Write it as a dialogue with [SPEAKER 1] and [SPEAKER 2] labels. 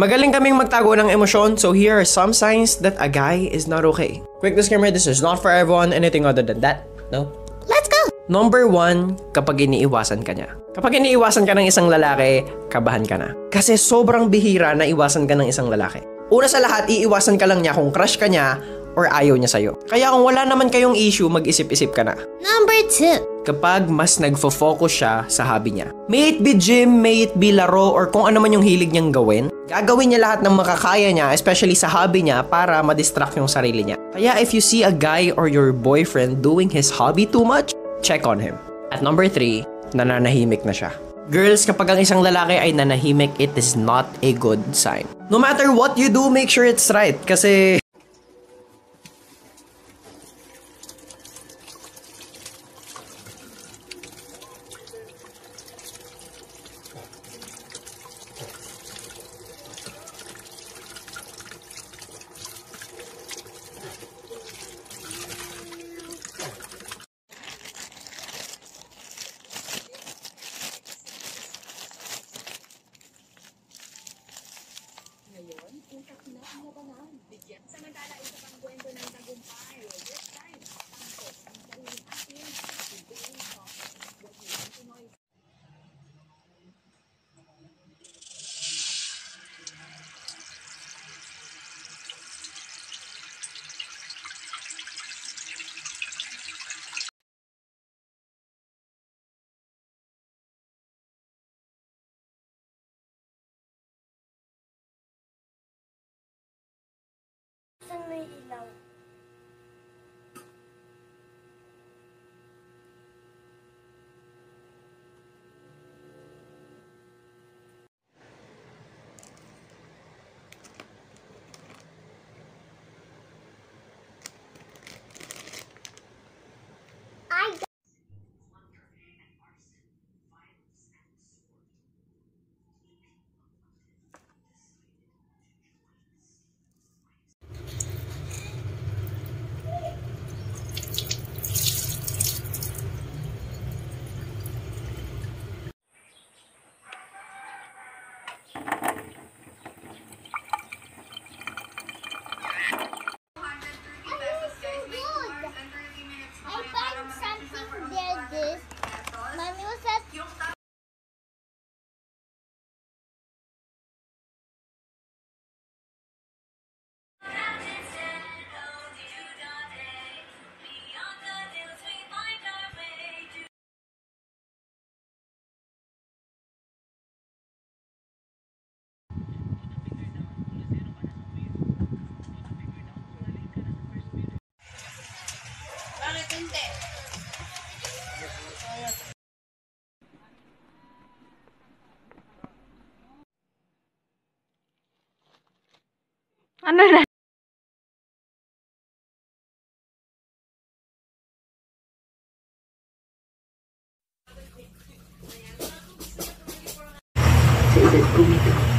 [SPEAKER 1] Magaling kaming magtago ng emosyon, so here are some signs that a guy is not okay. Quick disclaimer, this is not for everyone, anything other than that. No? Let's go! Number 1, kapag iniiwasan ka niya. Kapag iniiwasan ka ng isang lalaki, kabahan ka na. Kasi sobrang bihira na iwasan ka ng isang lalaki. Una sa lahat, iiwasan ka lang niya kung crush ka niya or ayaw niya sa'yo. Kaya kung wala naman kayong issue, mag-isip-isip ka na. Number 2, kapag mas nagfo-focus siya sa hobby niya. May it be gym, may it be laro, or kung ano man yung hilig niyang gawin, gagawin niya lahat ng makakaya niya, especially sa hobby niya, para ma-distract yung sarili niya. Kaya if you see a guy or your boyfriend doing his hobby too much, check on him. At number 3, nananahimik na siya. Girls, kapag ang isang lalaki ay nanahimik, it is not a good sign. No matter what you do, make sure it's right. Kasi
[SPEAKER 2] may ilaw.
[SPEAKER 3] Ano na?
[SPEAKER 4] Sa edad ko ito,